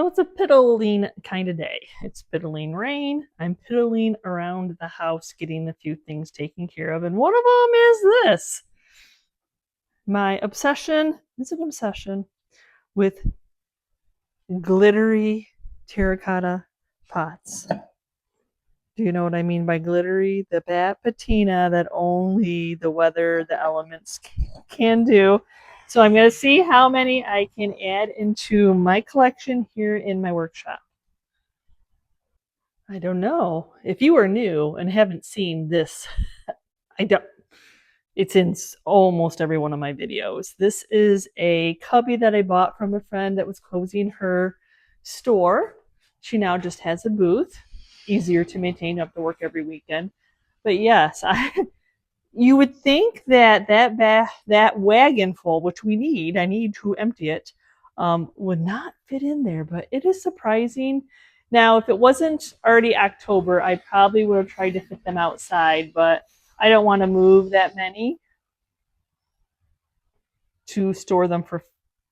it's a piddling kind of day. It's piddling rain. I'm piddling around the house getting a few things taken care of. And one of them is this. My obsession is an obsession with glittery terracotta pots. Do you know what I mean by glittery? The bat patina that only the weather, the elements can do. So I'm going to see how many I can add into my collection here in my workshop. I don't know. If you are new and haven't seen this, I don't. It's in almost every one of my videos. This is a cubby that I bought from a friend that was closing her store. She now just has a booth. Easier to maintain, up to work every weekend. But yes, you would think that that wagon full, which I need to empty it, would not fit in there. But it is surprising. Now, if it wasn't already October, I probably would have tried to fit them outside, but I don't want to move that many to store them for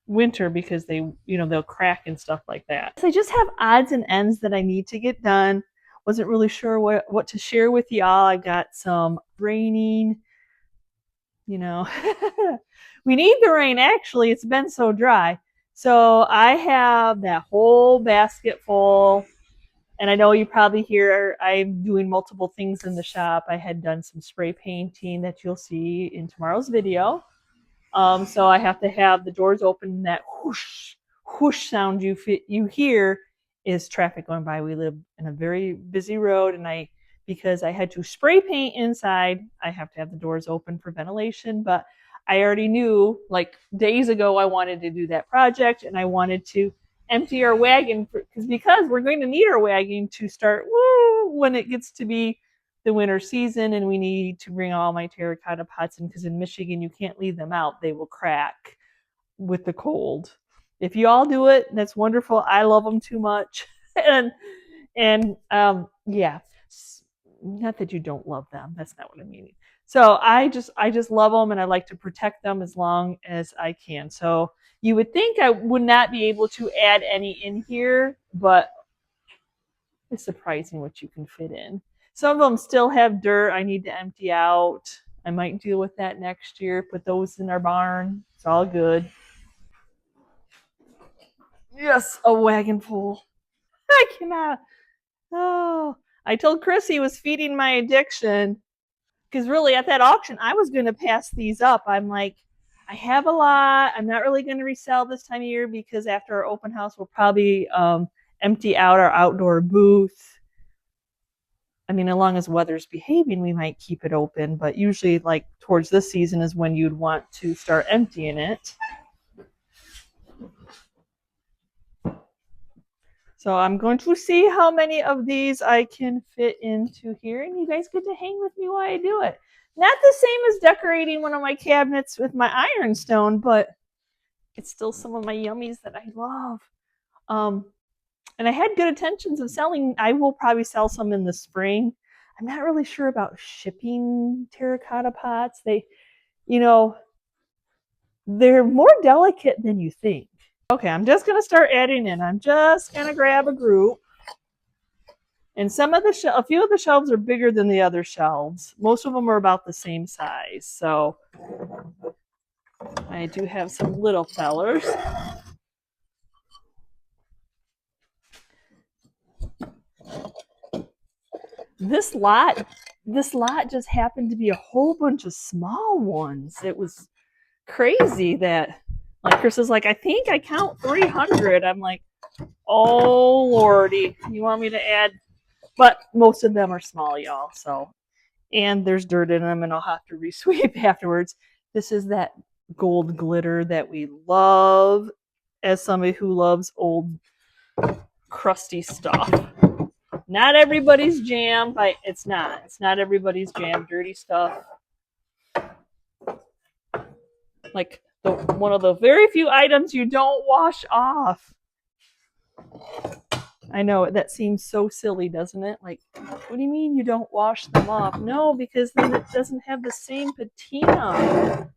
winter because they'll crack and stuff like that. So I just have odds and ends that I need to get done. Wasn't really sure what to share with y'all. I got some raining, you know. We need the rain, actually. It's been so dry. So I have that whole basket full. And I know you probably hear I'm doing multiple things in the shop. I had done some spray painting that you'll see in tomorrow's video. So I have to have the doors open. That whoosh, whoosh sound you hear is traffic going by. We live in a very busy road, and because I had to spray paint inside, I have to have the doors open for ventilation. But I already knew, like days ago, I wanted to do that project, and I wanted to empty our wagon because we're going to need our wagon to start when it gets to be the winter season, and we need to bring all my terracotta pots in because in Michigan you can't leave them out. They will crack with the cold. If you all do it, that's wonderful. I love them too much. and yeah, not that you don't love them. That's not what I mean. So I just love them, and I like to protect them as long as I can. So you would think I would not be able to add any in here, but it's surprising what you can fit in. Some of them still have dirt I need to empty out. I might deal with that next year. Put those in our barn. It's all good. Yes, a wagon full. I cannot. Oh, I told Chris he was feeding my addiction because really at that auction I was going to pass these up. I'm like, I have a lot. I'm not really going to resell this time of year because after our open house we'll probably empty out our outdoor booth. I mean, as long as weather's behaving, we might keep it open, but usually like towards this season is when you'd want to start emptying it. So I'm going to see how many of these I can fit into here, and you guys get to hang with me while I do it. Not the same as decorating one of my cabinets with my ironstone, but it's still some of my yummies that I love. And I had good intentions of selling. I will probably sell some in the spring. I'm not really sure about shipping terracotta pots. They're more delicate than you think. Okay, I'm just going to start adding in. I'm just going to grab a group. And a few of the shelves are bigger than the other shelves. Most of them are about the same size. So I do have some little fellers. This lot just happened to be a whole bunch of small ones. It was crazy that, like, Chris is like, I think I count 300. I'm like, oh lordy, you want me to add? But most of them are small, y'all. So, and there's dirt in them, and I'll have to resweep afterwards. This is that gold glitter that we love, as somebody who loves old crusty stuff. Not everybody's jam, but it's not. It's not everybody's jam. Dirty stuff. Like one of the very few items you don't wash off. I know that seems so silly, doesn't it? Like, what do you mean you don't wash them off? No, because then it doesn't have the same patina.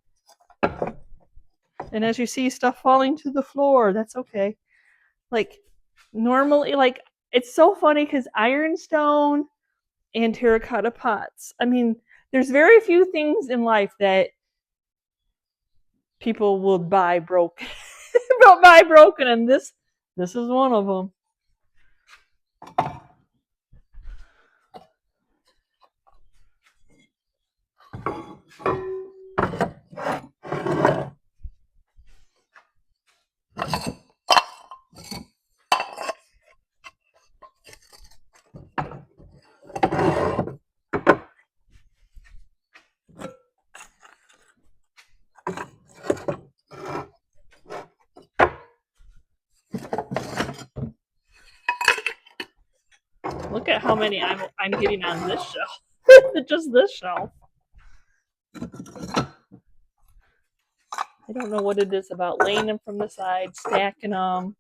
And as you see stuff falling to the floor, that's okay. Like, Normally, like, it's so funny because ironstone and terracotta pots. I mean, there's very few things in life that people will buy broken. Buy broken, and this is one of them. Look at how many I'm getting on this shelf. Just this shelf. I don't know what it is about laying them from the side, stacking them.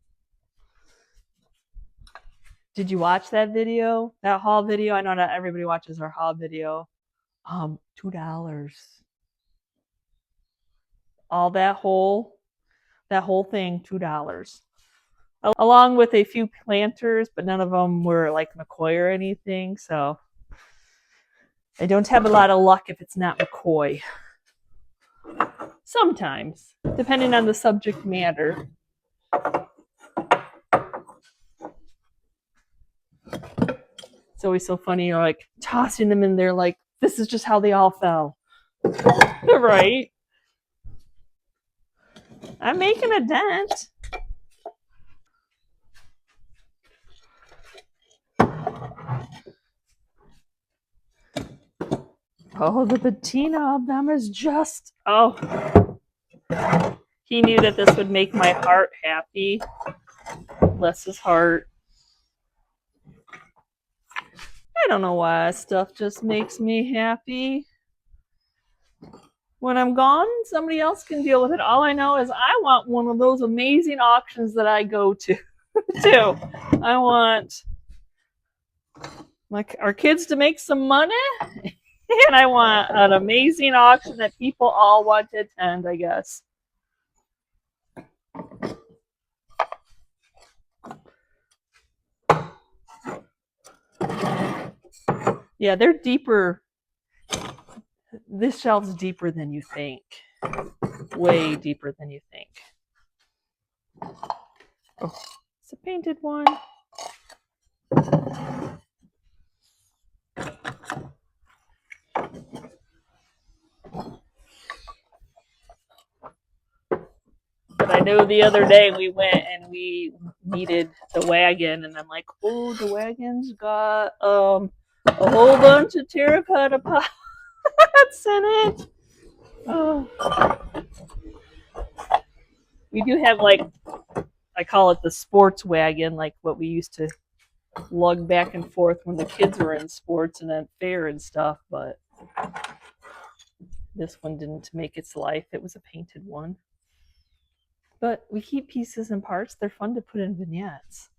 Did you watch that video? That haul video? I know not everybody watches our haul video. $2. All that whole thing, $2. Along with a few planters, but none of them were like McCoy or anything. So I don't have a lot of luck if it's not McCoy. Sometimes, depending on the subject matter. It's always so funny, you're like tossing them in there like this is just how they all fell. Right? I'm making a dent. Oh, the patina of them is just, oh. He knew that this would make my heart happy. Bless his heart. I don't know why stuff just makes me happy. When I'm gone, somebody else can deal with it. All I know is I want one of those amazing auctions that I go to. I want our kids to make some money, and I want an amazing auction that people all want to attend, I guess. Yeah, they're deeper. This shelf's deeper than you think. Way deeper than you think. Oh, it's a painted one. But I know the other day we went and we needed the wagon, and I'm like, oh, the wagon's got a whole bunch of terracotta pots in it. Oh. We do have, like, I call it the sports wagon, like what we used to lug back and forth when the kids were in sports and at fair and stuff, but this one didn't make its life. It was a painted one. But we keep pieces and parts. They're fun to put in vignettes.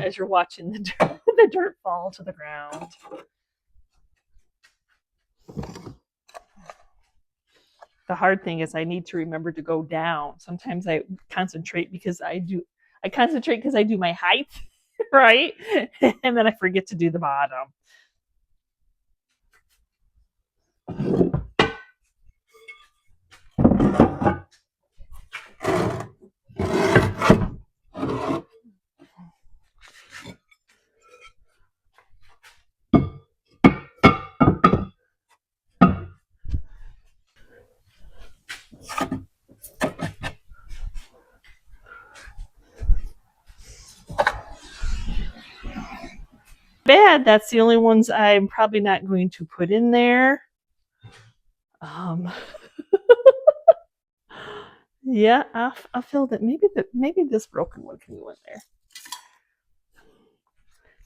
As you're watching the dirt fall to the ground. The hard thing is I need to remember to go down. Sometimes I concentrate because I do my height, right? And then I forget to do the bottom. Bad. That's the only ones I'm probably not going to put in there. Yeah, I'll fill that. Maybe this broken one can go in there.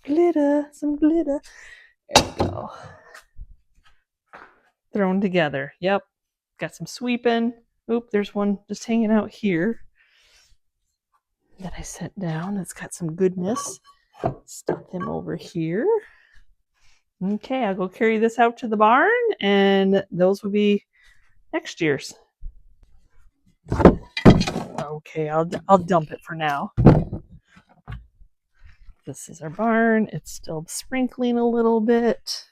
Glitter, some glitter. There we go. Thrown together. Yep. Got some sweeping. Oop, there's one just hanging out here that I set down. That's got some goodness. Stuff him over here. Okay, I'll go carry this out to the barn, and those will be next year's. Okay, I'll dump it for now. This is our barn. It's still sprinkling a little bit,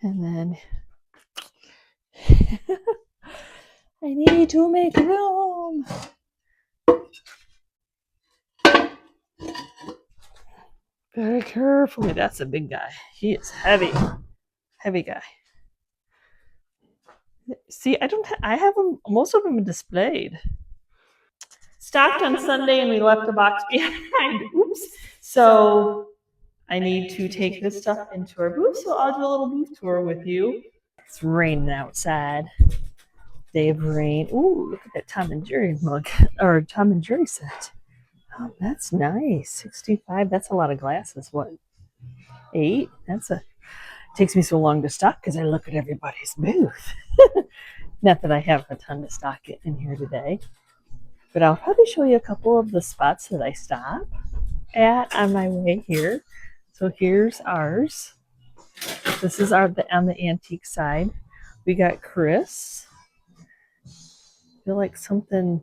and then I need to make room. Very carefully. That's a big guy. He is heavy. Heavy guy. See, I have them, most of them displayed. Stocked on Sunday and we left the box behind. Oops. So I need to take this stuff into our booth. So I'll do a little booth tour with you. It's raining outside. Day of rain. Ooh, look at that Tom and Jerry mug, or Tom and Jerry set. Oh, that's nice. 65. That's a lot of glasses. What? 8? Takes me so long to stock because I look at everybody's booth. Not that I have a ton to stock in here today, but I'll probably show you a couple of the spots that I stop at on my way here. So here's ours. This is on the antique side. We got Chris. I feel like something,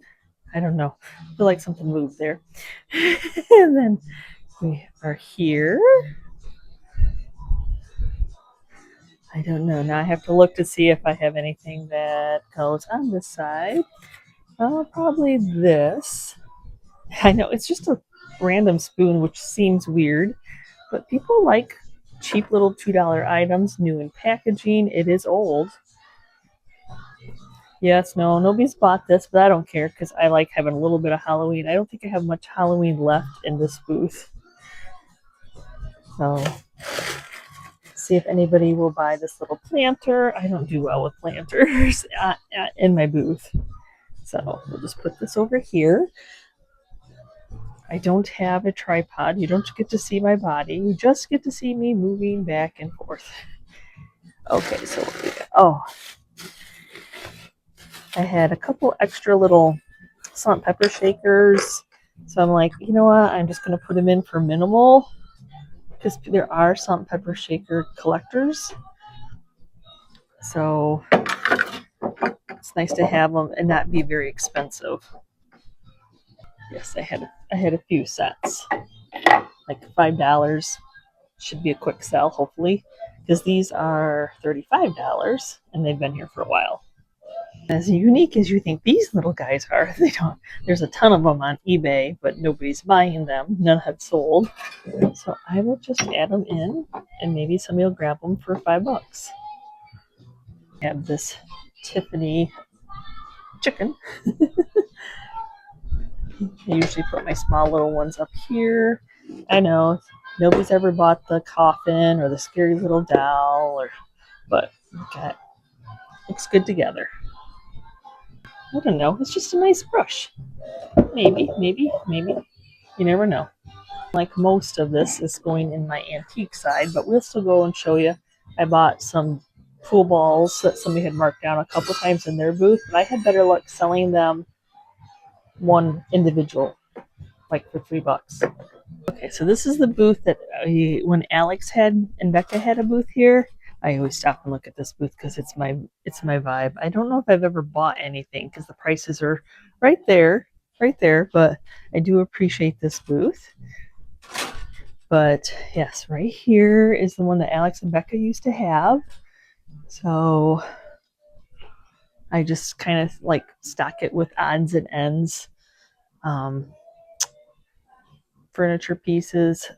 I don't know. I feel like something moved there. And then we are here. I don't know. Now I have to look to see if I have anything that goes on this side. Probably this. I know it's just a random spoon, which seems weird, but people like cheap little $2 items, new in packaging. It is old. Yes, no, nobody's bought this, but I don't care because I like having a little bit of Halloween. I don't think I have much Halloween left in this booth. So, see if anybody will buy this little planter. I don't do well with planters in my booth. So, we'll just put this over here. I don't have a tripod. You don't get to see my body. You just get to see me moving back and forth. Okay, so what we got? Oh, I had a couple extra little salt and pepper shakers. So I'm like, you know what? I'm just going to put them in for minimal because there are salt and pepper shaker collectors. So it's nice to have them and not be very expensive. Yes, I had a few sets, like $5. Should be a quick sell, hopefully, because these are $35 and they've been here for a while. As unique as you think these little guys are, they don't. There's a ton of them on eBay, but nobody's buying them. None have sold. So I will just add them in, and maybe somebody will grab them for $5. I have this Tiffany chicken. I usually put my small little ones up here. I know nobody's ever bought the coffin or the scary little doll, but okay, looks good together. I don't know. It's just a nice brush. Maybe. You never know. Like most of this is going in my antique side, but we'll still go and show you. I bought some pool balls that somebody had marked down a couple times in their booth, but I had better luck selling them one individual, like for $3. Okay, so this is the booth that when Alex had and Becca had a booth here, I always stop and look at this booth because it's my vibe. I don't know if I've ever bought anything because the prices are right there, but I do appreciate this booth. But yes, right here is the one that Alex and Becca used to have. So I just kind of like stock it with odds and ends, furniture pieces,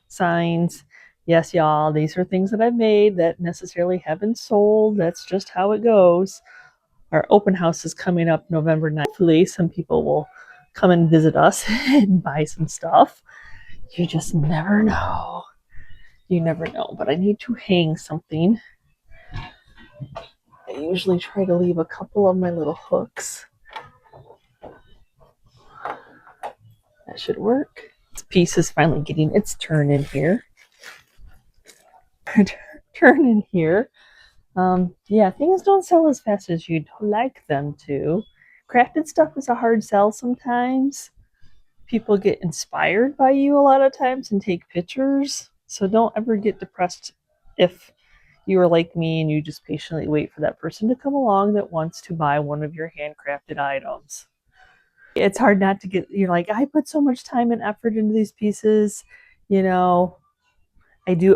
signs. Yes, y'all, these are things that I've made that necessarily haven't sold. That's just how it goes. Our open house is coming up November 9th. Hopefully, some people will come and visit us and buy some stuff. You just never know. You never know. But I need to hang something. I usually try to leave a couple of my little hooks. That should work. This piece is finally getting its turn in here. Turn in here. Yeah, things don't sell as fast as you'd like them to. Crafted stuff is a hard sell sometimes. People get inspired by you a lot of times and take pictures. So don't ever get depressed if you are like me and you just patiently wait for that person to come along that wants to buy one of your handcrafted items. It's hard not to get, you're like, I put so much time and effort into these pieces, you know.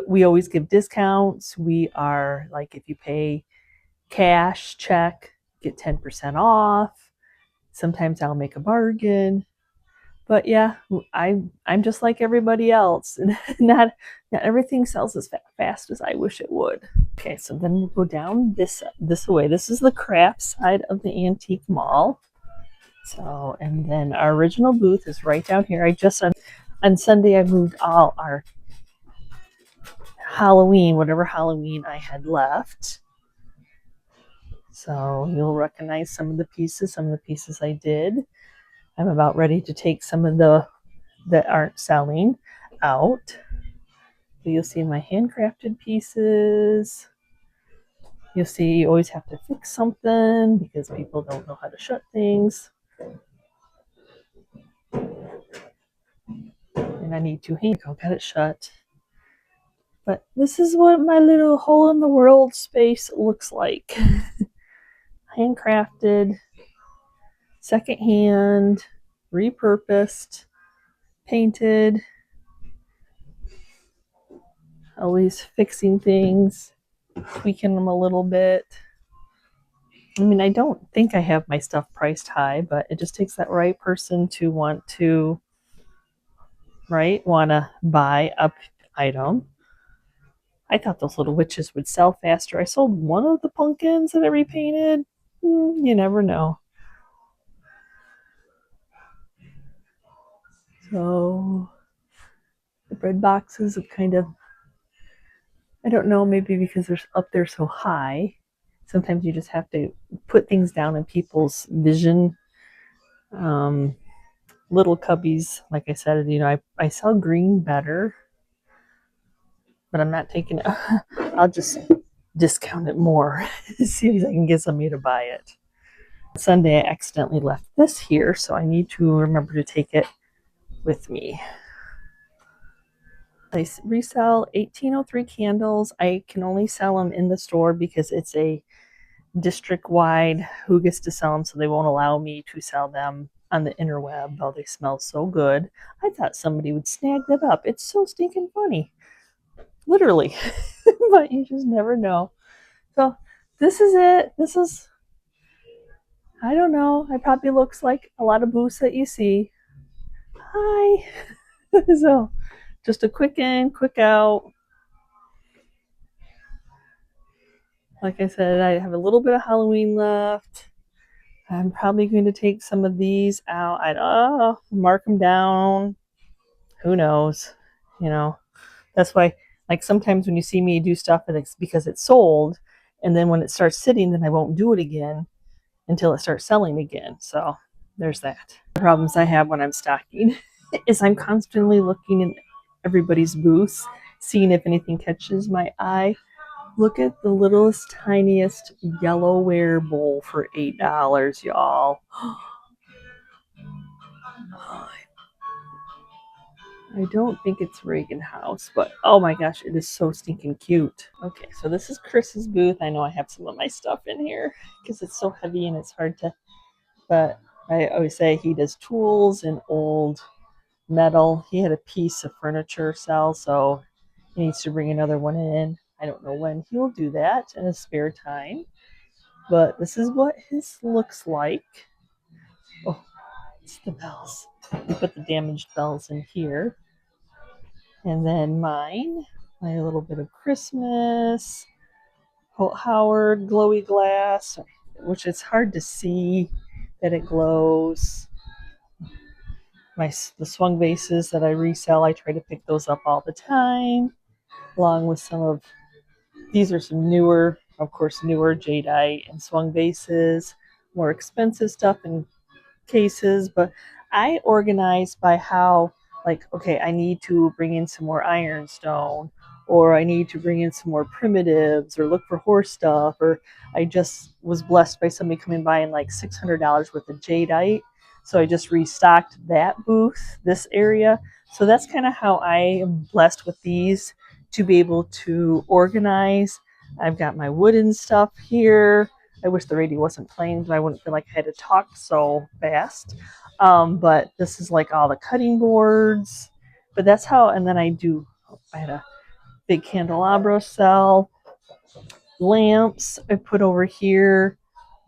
We always give discounts. We are like, if you pay cash check, get 10% off. Sometimes I'll make a bargain. But yeah, I'm just like everybody else. not not everything sells as fast as I wish it would. Okay, so then we'll go down this way. This is the craft side of the antique mall. So, and then our original booth is right down here. On Sunday I moved all our Halloween, whatever Halloween I had left. So you'll recognize some of the pieces I did. I'm about ready to take some of the that aren't selling out. So you'll see my handcrafted pieces. You'll see you always have to fix something because people don't know how to shut things. And I need to got it shut. But this is what my little hole in the world space looks like. Handcrafted, secondhand, repurposed, painted, always fixing things, tweaking them a little bit. I mean, I don't think I have my stuff priced high, but it just takes that right person to want to buy a item. I thought those little witches would sell faster. I sold one of the pumpkins that I repainted. You never know. So the bread boxes have kind of, I don't know, maybe because they're up there so high. Sometimes you just have to put things down in people's vision. Little cubbies, like I said, I sell green better, but I'm not taking it. I'll just discount it more. See if I can get somebody to buy it. Sunday, I accidentally left this here, so I need to remember to take it with me. I resell 1803 candles. I can only sell them in the store because it's a district-wide who gets to sell them, so they won't allow me to sell them on the interweb, though they smell so good. I thought somebody would snag that up. It's so stinking funny. Literally. But you just never know. So this is it. I don't know. It probably looks like a lot of booths that you see. Hi. So just a quick in, quick out. Like I said, I have a little bit of Halloween left. I'm probably going to take some of these out. I'd mark them down. Who knows? That's why, like, sometimes when you see me do stuff, it's because it's sold, and then when it starts sitting, then I won't do it again until it starts selling again. So there's that. The problems I have when I'm stocking is I'm constantly looking in everybody's booths, seeing if anything catches my eye. Look at the littlest, tiniest yellowware bowl for $8, y'all. I don't think it's Reagan House, but oh my gosh, it is so stinking cute. Okay, so this is Chris's booth. I know I have some of my stuff in here because it's so heavy and it's hard to, but I always say he does tools and old metal. He had a piece of furniture sell, so he needs to bring another one in. I don't know when he will do that in his spare time, but this is what his looks like. Oh, it's the bells. We put the damaged bells in here. And then mine, my little bit of Christmas, Holt Howard glowy glass, which it's hard to see that it glows. The swung vases that I resell, I try to pick those up all the time, along with these are some newer jadeite and swung vases, more expensive stuff and cases, but I organize by how, like, okay, I need to bring in some more ironstone, or I need to bring in some more primitives, or look for horse stuff, or I just was blessed by somebody coming by and like $600 worth of jadeite. So I just restocked that booth, this area. So that's kind of how I am blessed with these to be able to organize. I've got my wooden stuff here. I wish the radio wasn't playing, but I wouldn't feel like I had to talk so fast. But this is like all the cutting boards. But that's how, and then I had a big candelabra cell, lamps I put over here,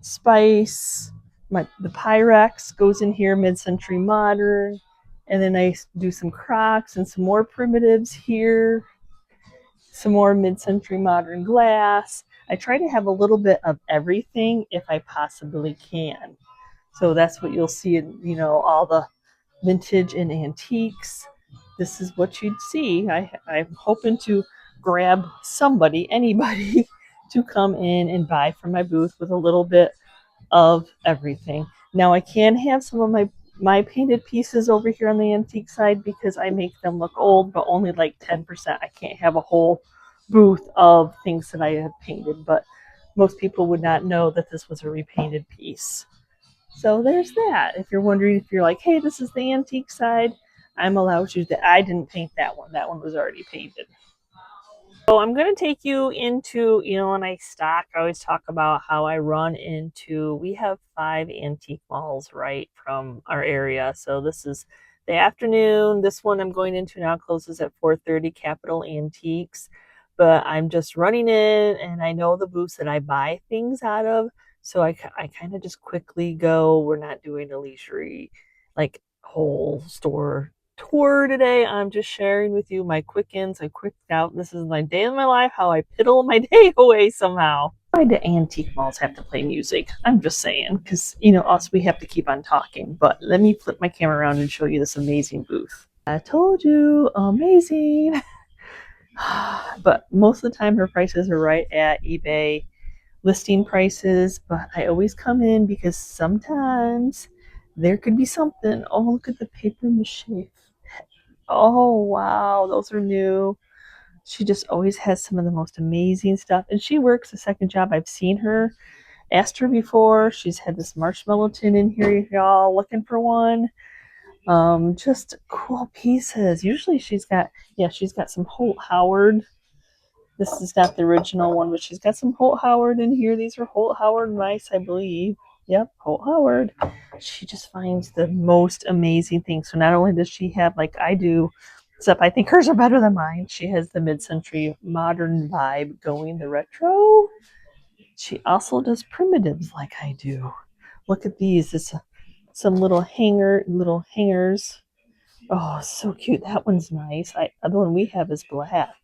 spice, the Pyrex goes in here, mid-century modern, and then I do some crocks and some more primitives here, some more mid-century modern glass. I try to have a little bit of everything if I possibly can. So that's what you'll see in, all the vintage and antiques. This is what you'd see. I'm hoping to grab anybody, to come in and buy from my booth with a little bit of everything. Now I can have some of my painted pieces over here on the antique side because I make them look old, but only like 10%. I can't have a whole booth of things that I have painted, but most people would not know that this was a repainted piece. So there's that. If you're wondering, if you're like, hey, this is the antique side, I'm allowed to. I didn't paint that one. That one was already painted. So I'm going to take you into, when I stock, I always talk about how I run into, we have 5 antique malls right from our area. So this is the afternoon. This one I'm going into now closes at 4:30, Capital Antiques. But I'm just running in, and I know the booths that I buy things out of. So I kind of just quickly go. We're not doing a leisurely, like, whole store tour today. I'm just sharing with you my quick ins. I quicked out. This is my day of my life, how I piddle my day away somehow. Why do antique malls have to play music? I'm just saying, because, us, we have to keep on talking. But let me flip my camera around and show you this amazing booth. I told you, amazing. But most of the time, her prices are right at eBay listing prices. But I always come in because sometimes there could be something. Oh, look at the paper mache. Oh, wow, those are new. She just always has some of the most amazing stuff. And she works a second job. I've seen her, asked her before. She's had this marshmallow tin in here, y'all, looking for one. Just cool pieces. Usually she's got some Holt Howard. This is not the original one, but she's got some Holt Howard in here. These are Holt Howard mice, I believe. Yep, Holt Howard. She just finds the most amazing things. So not only does she have, like I do, except I think hers are better than mine. She has the mid-century modern vibe going, the retro. She also does primitives like I do. Look at these. It's some little hangers. Oh, so cute. That one's nice. The one we have is black.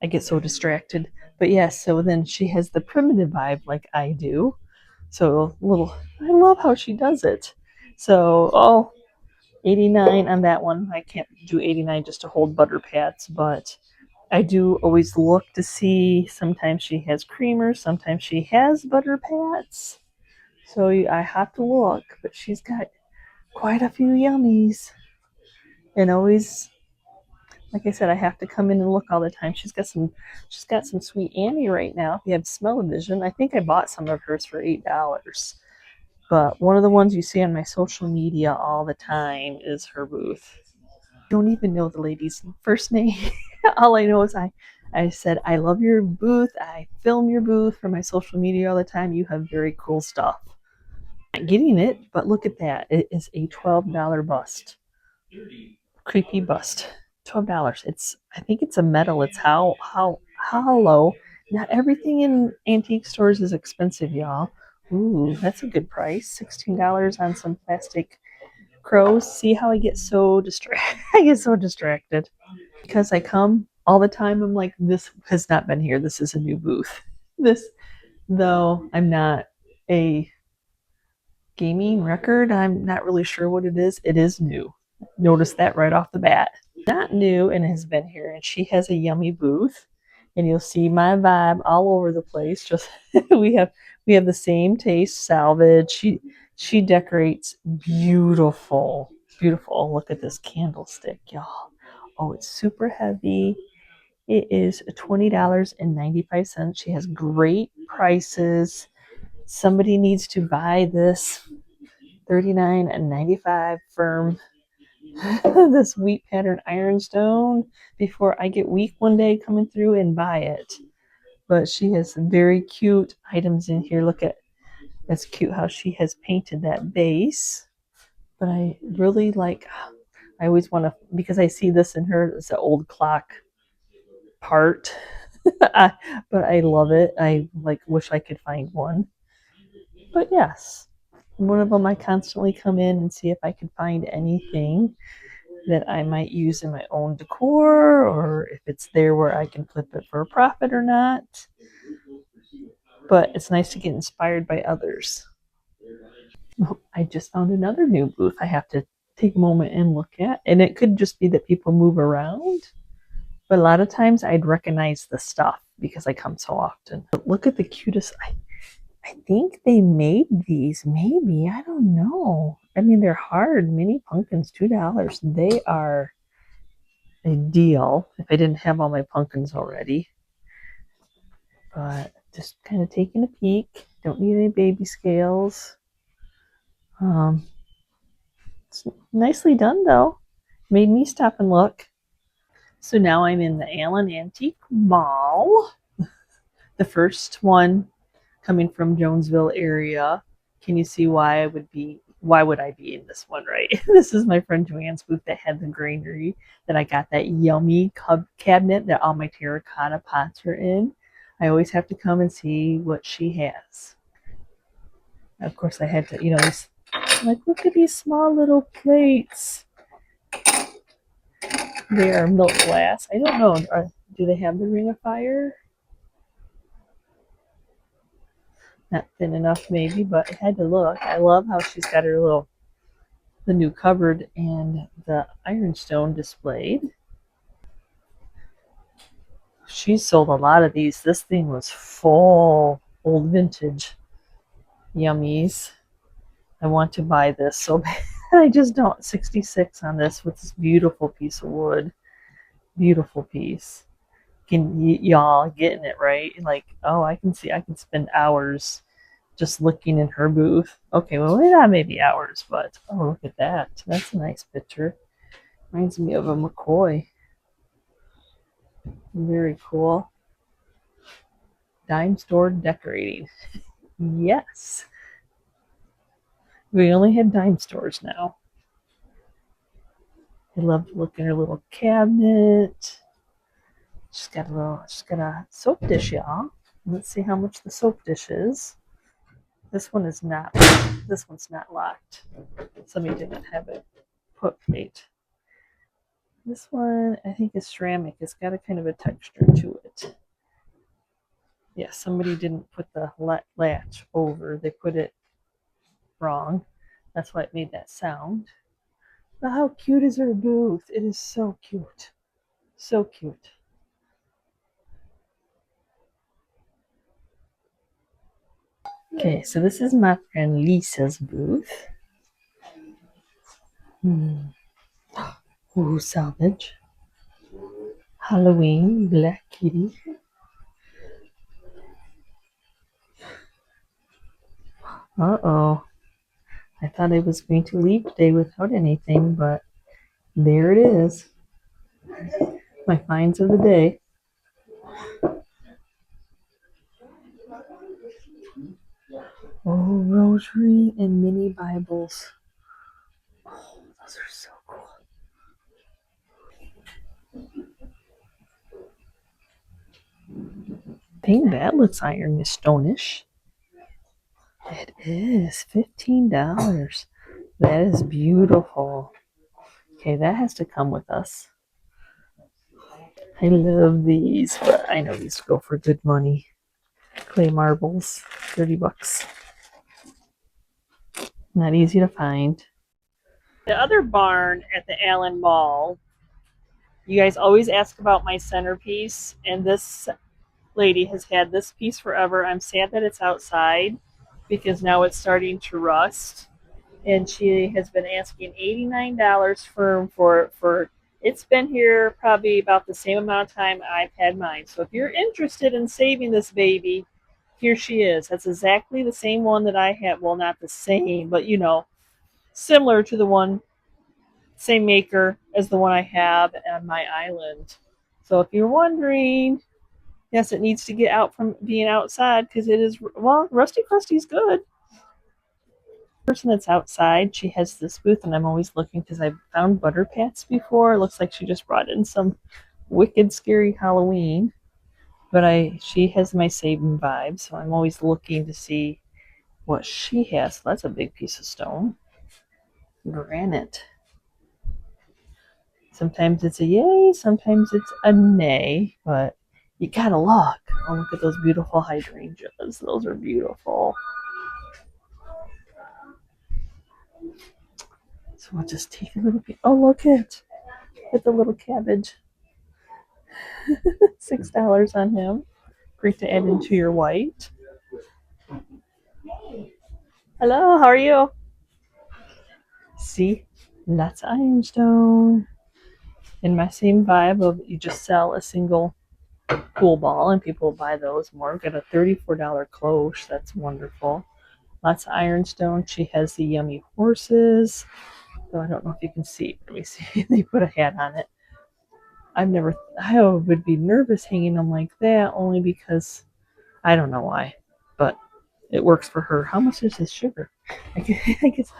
I get so distracted. But yes, so then she has the primitive vibe like I do. So I love how she does it. So, 89 on that one. I can't do 89 just to hold butter pats, but I do always look to see. Sometimes she has creamers, sometimes she has butter pats. So I have to look, but she's got quite a few yummies. And always, like I said, I have to come in and look all the time. She's got some Sweet Annie right now. If you have smell-o-vision, I think I bought some of hers for $8. But one of the ones you see on my social media all the time is her booth. I don't even know the lady's first name. All I know is I said, I love your booth. I film your booth for my social media all the time. You have very cool stuff. I'm not getting it, but look at that. It is a $12 bust. Creepy bust. $12. I think it's a metal. It's how hollow. Not everything in antique stores is expensive, y'all. Ooh, that's a good price. $16 on some plastic crows. See how I get so distracted? I get so distracted because I come all the time. I'm like, this has not been here. This is a new booth. This, though I'm not a gaming record, I'm not really sure what it is. It is new. Notice that right off the bat. Not new and has been here. And she has a yummy booth. And you'll see my vibe all over the place. Just we have the same taste, salvage. She decorates beautiful. Beautiful. Look at this candlestick, y'all. Oh, it's super heavy. It is $20.95. She has great prices. Somebody needs to buy this. $39.95 firm this wheat pattern ironstone before I get weak one day coming through and buy it. But she has some very cute items in here. Look at that's cute how she has painted that base. But I really like, I always want to, because I see this in her, it's an old clock part. But I love it. I like wish I could find one. But yes, one of them I constantly come in and see if I can find anything that I might use in my own decor or if it's there where I can flip it for a profit or not. But it's nice to get inspired by others. Oh, I just found another new booth I have to take a moment and look at. And it could just be that people move around. But a lot of times I'd recognize the stuff because I come so often. But look at the cutest. I think they made these. Maybe. I don't know. I mean, they're hard. Mini pumpkins, $2. They are a deal if I didn't have all my pumpkins already. But just kind of taking a peek. Don't need any baby scales. It's nicely done though. Made me stop and look. So now I'm in the Allen Antique Mall. The first one coming from Jonesville area. Can you see why would I be in this one, right? This is my friend Joanne's booth that had the granary that I got that yummy cabinet that all my terracotta pots are in. I always have to come and see what she has. Of course, I had to, like, look at these small little plates. They are milk glass. I don't know. Do they have the Ring of Fire? Not thin enough, maybe, but I had to look. I love how she's got the new cupboard and the ironstone displayed. She sold a lot of these. This thing was full. Old vintage yummies. I want to buy this so bad. I just don't. 66 on this with this beautiful piece of wood. Beautiful piece. Y'all getting it right? Like, oh, I can spend hours just looking in her booth. Okay, well, not maybe hours, but oh, look at that. That's a nice picture. Reminds me of a McCoy. Very cool. Dime store decorating. Yes. We only had dime stores now. I love looking at her little cabinet. She's got a soap dish, y'all. Let's see how much the soap dish is. This one's not locked. Somebody didn't have it put plate. This one I think is ceramic. It's got a kind of a texture to it. Yeah, somebody didn't put the latch over. They put it wrong. That's why it made that sound. But how cute is her booth? It is so cute. So cute. Okay, so this is my friend Lisa's booth. Ooh, salvage. Halloween, Black Kitty. Uh-oh. I thought I was going to leave today without anything, but there it is. My finds of the day. Oh, rosary and mini Bibles. Oh, those are so cool. I think that looks iron stonish. It is $15. That is beautiful. Okay, that has to come with us. I love these, but I know these go for good money. Clay marbles, $30. Not easy to find. The other barn at the Allen Mall, you guys always ask about my centerpiece, and this lady has had this piece forever. I'm sad that it's outside because now it's starting to rust. And she has been asking $89 for it's been here probably about the same amount of time I've had mine. So if you're interested in saving this baby, here she is. That's exactly the same one that I had. Well, not the same, but similar to the one Same maker as the one I have on my island. So if you're wondering, yes, it needs to get out from being outside because it is, well, Rusty Krusty's good. The person that's outside, she has this booth, and I'm always looking because I've found butter pats before. It looks like she just brought in some wicked scary Halloween. But she has my saving vibe, so I'm always looking to see what she has. That's a big piece of stone. Granite. Sometimes it's a yay, sometimes it's a nay, but you gotta look. Oh, look at those beautiful hydrangeas. Those are beautiful. So we'll just take a little bit. Oh, look at the little cabbage. $6 on him. Great to add into your white. Hello, how are you? See, that's ironstone. In my same vibe of you just sell a single pool ball and people buy those more. We've got a $34 cloche. That's wonderful. Lots of ironstone. She has the yummy horses. Though I don't know if you can see. Let me see. They put a hat on it. I would be nervous hanging them like that only because I don't know why, but it works for her. How much is this sugar? I guess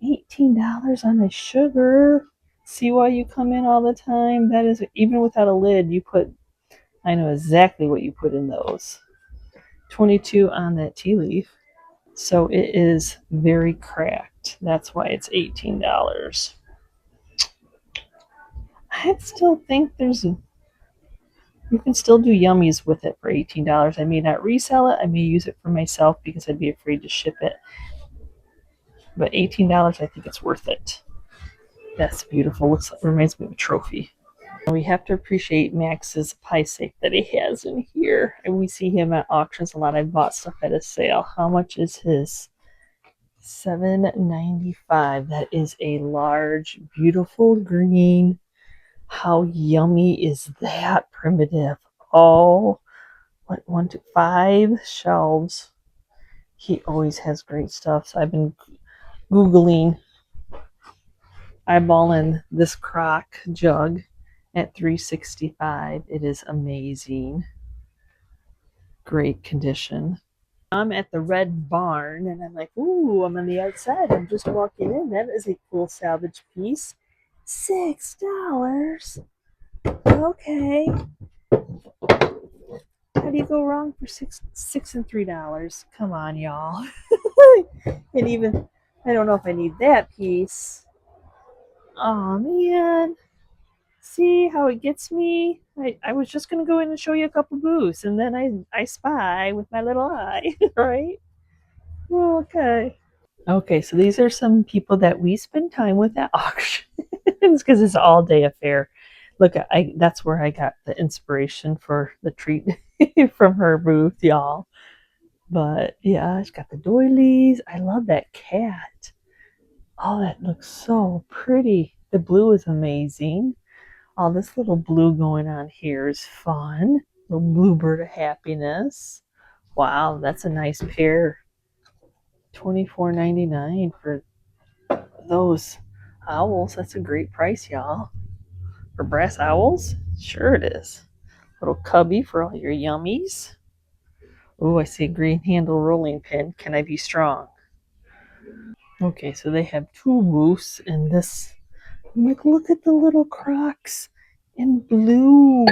$18 on the sugar. See why you come in all the time? That is, even without a lid, I know exactly what you put in those. 22 on that tea leaf. So it is very cracked. That's why it's $18. I still think you can still do yummies with it for $18. I may not resell it. I may use it for myself because I'd be afraid to ship it. But $18, I think it's worth it. That's beautiful. Reminds me of a trophy. We have to appreciate Max's pie safe that he has in here. And we see him at auctions a lot. I bought stuff at a sale. How much is his? $7.95. That is a large, beautiful green. How yummy is that, Primitive? Oh, what, 1 to 5 shelves. He always has great stuff. So I've been Googling, eyeballing this crock jug at $3.65. It is amazing. Great condition. I'm at the Red Barn and I'm like, ooh, I'm on the outside. I'm just walking in. That is a cool salvage piece. $6. Okay. How do you go wrong for six and $3? Come on, y'all. And even I don't know if I need that piece. Oh man. See how it gets me? I was just gonna go in and show you a couple booths and then I spy with my little eye, right? Okay. Okay, so these are some people that we spend time with at auctions because it's all day affair. Look, that's where I got the inspiration for the treat from her booth, y'all. But yeah, it's got the doilies. I love that cat. Oh, that looks so pretty. The blue is amazing. All this little blue going on here is fun. Little bluebird of happiness. Wow, that's a nice pair. $24.99 for those owls. That's a great price, y'all. For brass owls? Sure it is. Little cubby for all your yummies. Oh, I see a green handle rolling pin. Can I be strong? Okay, so they have two booths in this. I'm like, look at the little Crocs in blue.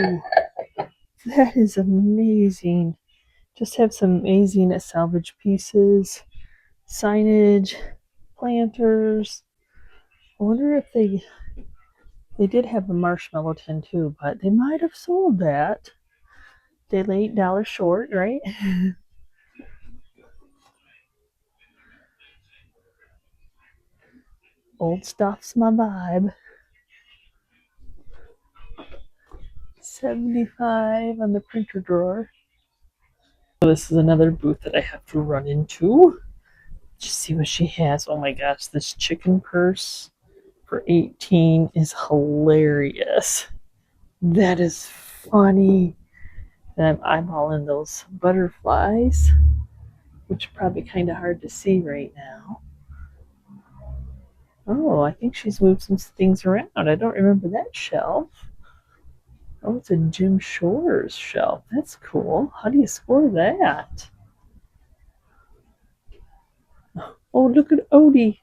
That is amazing. Just have some amazing salvage pieces, signage, planters. I wonder if they did have a marshmallow tin too, but they might have sold that. They lay $8 short, right? Old stuff's my vibe. 75 on the printer drawer. So this is another booth that I have to run into. Just see what she has. Oh my gosh, this chicken purse for 18 is hilarious. That is funny. And I'm eyeballing those butterflies, which are probably kind of hard to see right now. Oh, I think she's moved some things around. I don't remember that shelf. Oh, it's a Jim Shores shelf. That's cool. How do you score that? Oh, look at Odie.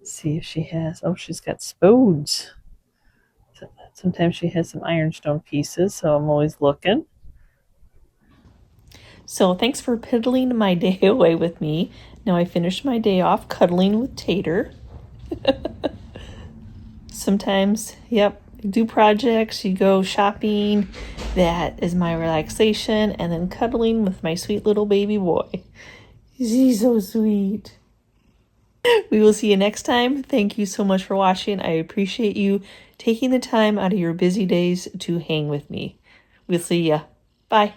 See if she has. Oh, she's got spoons. Sometimes she has some ironstone pieces, so I'm always looking. So thanks for piddling my day away with me. Now I finished my day off cuddling with Tater. Sometimes, yep, do projects, you go shopping. That is my relaxation, and then cuddling with my sweet little baby boy. He's so sweet. We will see you next time. Thank you so much for watching. I appreciate you taking the time out of your busy days to hang with me. We'll see ya. Bye.